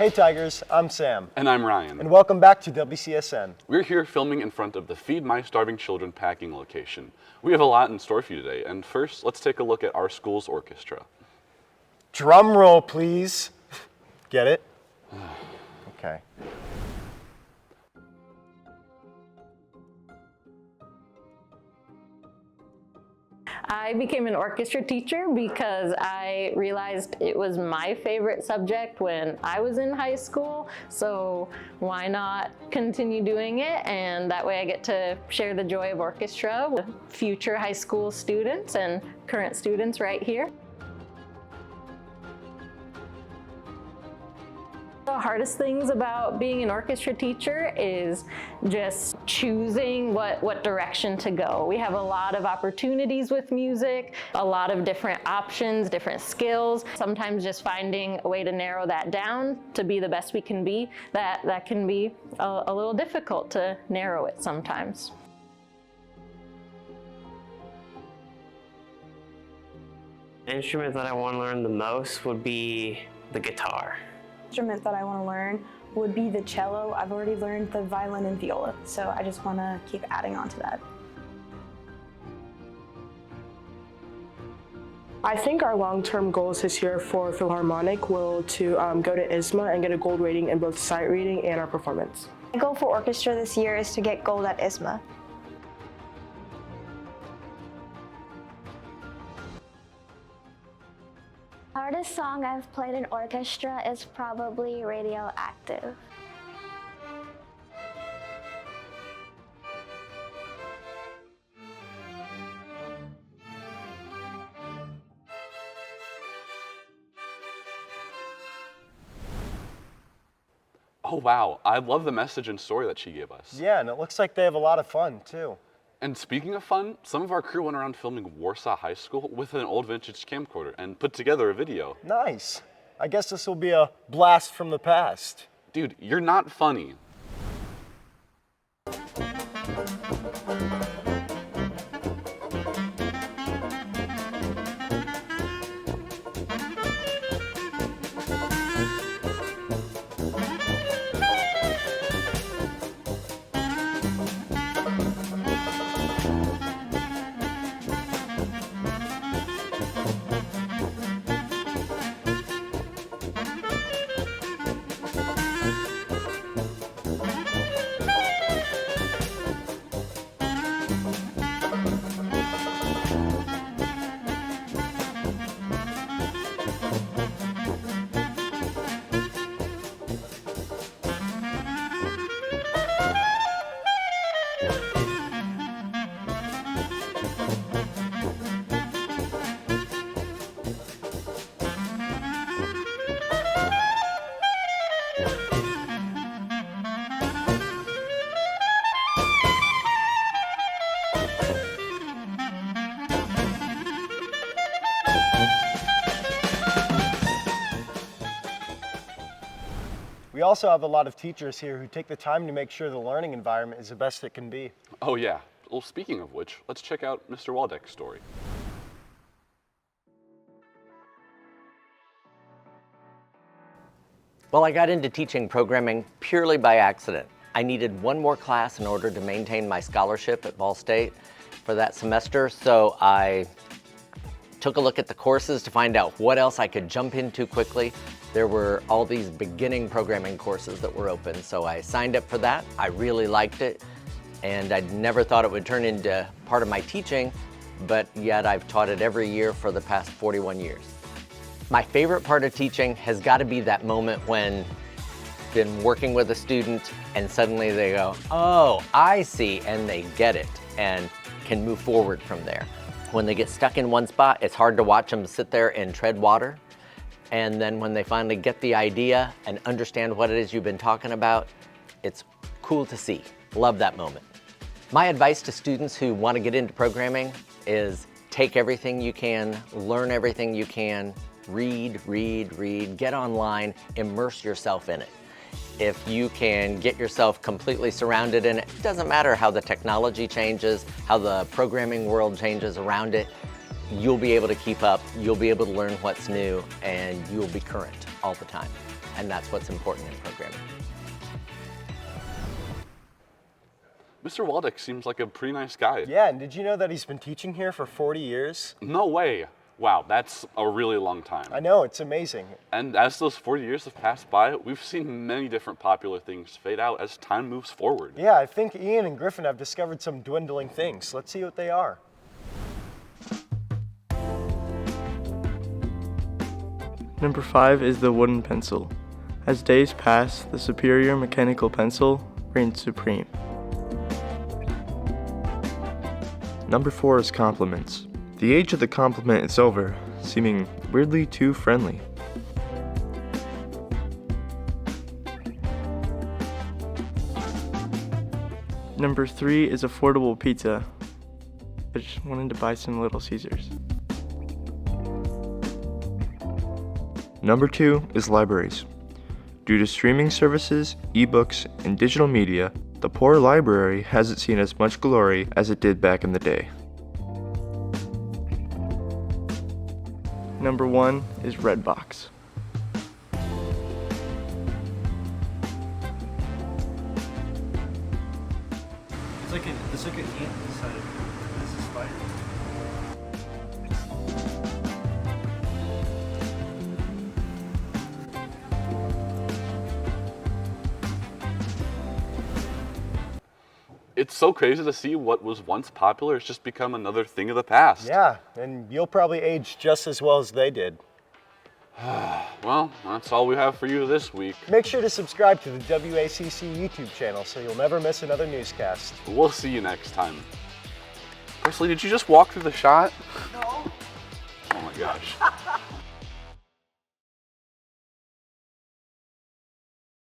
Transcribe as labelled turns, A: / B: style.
A: Hey Tigers, I'm Sam.
B: And I'm Ryan.
A: And welcome back to WCSN.
B: We're here filming in front of the Feed My Starving Children packing location. We have a lot in store for you today, and first, let's take a look at our school's orchestra.
A: Drum roll, please. Get it? Okay.
C: I became an orchestra teacher because I realized it was my favorite subject when I was in high school, so why not continue doing it? And that way I get to share the joy of orchestra with future high school students and current students right here. The hardest things about being an orchestra teacher is just choosing what direction to go. We have a lot of opportunities with music, a lot of different options, different skills. Sometimes just finding a way to narrow that down to be the best we can be, that can be a little difficult to narrow it sometimes.
D: The instrument that I want to learn the most would be the guitar.
E: Instrument that I want to learn would be the cello. I've already learned the violin and viola, so I just want to keep adding on to that.
F: I think our long-term goals this year for Philharmonic will to go to ISMA and get a gold rating in both sight reading and our performance.
G: My goal for orchestra this year is to get gold at ISMA.
H: The hardest song I've played in orchestra is probably Radioactive.
B: Oh wow, I love the message and story that she gave us.
A: Yeah, and it looks like they have a lot of fun too.
B: And speaking of fun, some of our crew went around filming Warsaw High School with an old vintage camcorder and put together a video.
A: Nice. I guess this will be a blast from the past.
B: Dude, you're not funny.
A: We also have a lot of teachers here who take the time to make sure the learning environment is the best it can be.
B: Oh yeah, well speaking of which, let's check out Mr. Waldeck's story.
I: Well, I got into teaching programming purely by accident. I needed one more class in order to maintain my scholarship at Ball State for that semester, so I took a look at the courses to find out what else I could jump into quickly. There were all these beginning programming courses that were open, so I signed up for that. I really liked it, and I never thought it would turn into part of my teaching, but yet I've taught it every year for the past 41 years. My favorite part of teaching has got to be that moment when you've been working with a student and suddenly they go, oh, I see, and they get it and can move forward from there. When they get stuck in one spot, it's hard to watch them sit there and tread water. And then when they finally get the idea and understand what it is you've been talking about, it's cool to see. Love that moment. My advice to students who want to get into programming is take everything you can, learn everything you can, read, get online, immerse yourself in it. If you can get yourself completely surrounded in it, it doesn't matter how the technology changes, how the programming world changes around it, you'll be able to keep up, you'll be able to learn what's new, and you'll be current all the time. and that's what's important in programming.
B: Mr. Waldeck seems like a pretty nice guy.
A: Yeah, and did you know that he's been teaching here for 40 years?
B: No way. Wow, that's a really long time.
A: I know, it's amazing.
B: And as those 40 years have passed by, we've seen many different popular things fade out as time moves forward.
A: Yeah, I think Ian and Griffin have discovered some dwindling things. Let's see what they are.
J: Number 5 is the wooden pencil. As days pass, the superior mechanical pencil reigns supreme.
K: Number 4 is compliments. The age of the compliment is over, seeming weirdly too friendly.
J: Number 3 is affordable pizza. I just wanted to buy some Little Caesars.
K: Number 2 is libraries. Due to streaming services, ebooks, and digital media, the poor library hasn't seen as much glory as it did back in the day.
J: Number 1 is Redbox.
L: It's like an ant inside of this is spider.
B: It's so crazy to see what was once popular has just become another thing of the past.
A: Yeah, and you'll probably age just as well as they did.
B: Well, that's all we have for you this week.
A: Make sure to subscribe to the WACC YouTube channel so you'll never miss another newscast.
B: We'll see you next time. Presley, did you just walk through the shot?
A: No.
B: Oh my gosh.